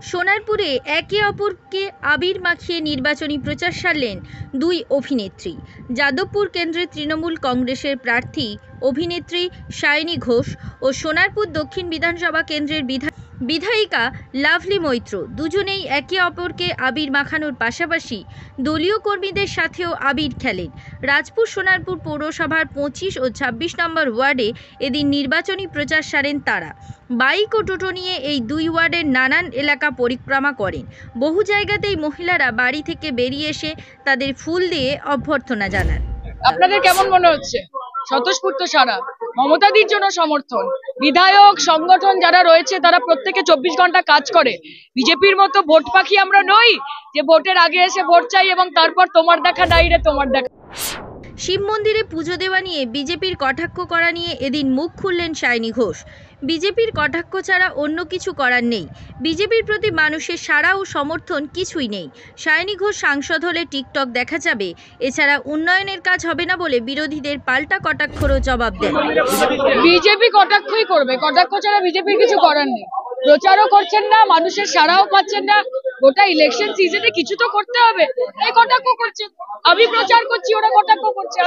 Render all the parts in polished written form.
সোনারপুরে একে অপরকে আবির মাখিয়ে নির্বাচনী প্রচার সারলেন দুই অভিনেত্রী। যাদবপুর কেন্দ্রের তৃণমূল কংগ্রেসের প্রার্থী অভিনেত্রী সায়নী ঘোষ ও সোনারপুর দক্ষিণ বিধানসভা কেন্দ্রের বিধায়িকা লাভলি মৈত্র দুজনেই একে অপরকে আবির মাখানোর পাশাপাশি দলীয় কর্মীদের সাথেও আবির খেলেন। রাজপুর সোনারপুর পৌরসভার 25 ও 26 নম্বর ওয়ার্ডে এদিন নির্বাচনী প্রচার সারেন তারা। বাইক ও টোটো নিয়ে এই দুই ওয়ার্ডের নানান এলাকা পরিক্রমা করেন। বহু জায়গাতেই মহিলারা বাড়ি থেকে বেরিয়ে এসে তাদের ফুল দিয়ে অভ্যর্থনা জানান। আপনাদের কেমন মনে হচ্ছে? স্বতঃস্ফূর্ত সারা, মমতাদির জন্য সমর্থন। বিধায়ক সংগঠন যারা রয়েছে তারা প্রত্যেকে 24 ঘন্টা কাজ করে। বিজেপির মতো ভোট পাখি আমরা নই যে ভোটের আগে এসে ভোট চাই এবং তারপর তোমার দেখা নাই রে তোমার দেখা। শিব মন্দিরে পুজো দেওয়া নিয়ে বিজেপির কটাক্ষ করা নিয়ে এদিন মুখ খুললেন সায়নী ঘোষ। বিজেপির কটাক্ষ ছাড়া অন্য কিছু করার নেই। বিজেপির প্রতি মানুষের সাড়া ও সমর্থন কিছুই নেই। সায়নী ঘোষ সাংসদ হলে টিকটক দেখা যাবে, এছাড়া উন্নয়নের কাজ হবে না বলে বিরোধীদের পাল্টা কটাক্ষরও জবাব দেন। বিজেপি কটাক্ষই করবে, কটাক্ষ ছাড়া বিজেপির কিছু করার নেই। প্রচারও করছেন না, মানুষের সাড়াও পাচ্ছেন না। গোটা ইলেকশন সিজনে কিছু তো করতে হবে, এই কটাক্ষ করছেন। আমি প্রচার করছি, ওরা কটাক্ষ করছে।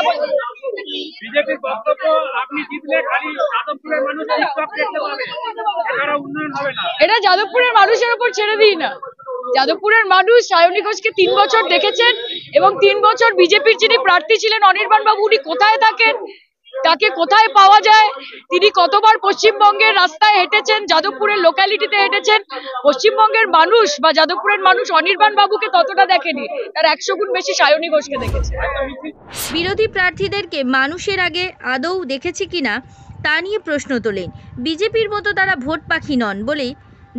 বিজেপির বক্তব্য আপনি জিতলে খালি যাদবপুরের মানুষ টিকটক দেখতে পাবে, এছাড়া উন্নয়ন হবে না। এটা যাদবপুরের মানুষের উপর ছেড়ে দিই না। যাদবপুরের মানুষ সায়নী ঘোষকে 3 বছর দেখেছেন এবং 3 বছর বিজেপির যিনি প্রার্থী ছিলেন অনির্বাণ বাবু, উনি কোথায় থাকেন, তাকে কোথায় পাওয়া যায়, তিনি কতবার পশ্চিমবঙ্গের রাস্তায় হেঁটেছেন, যাদবপুরের লোকালিটিতে হেঁটেছেন। পশ্চিমবঙ্গের মানুষ বা যাদবপুরের মানুষ অনির্বাণ বাবুকে ততটা দেখেনি, তার 100 গুণ বেশি সায়নী ঘোষকে দেখেছে। বিরোধী প্রার্থীদেরকে মানুষের আগে আদৌ দেখেছে কিনা তা নিয়ে প্রশ্ন তোলেন। বিজেপির মতো তারা ভোট পাখি নন বলে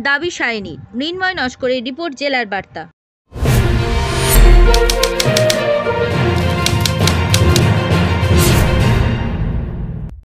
দাবি সায়নীর। মৃন্ময় নস্করের রিপোর্ট, জেলার বার্তা।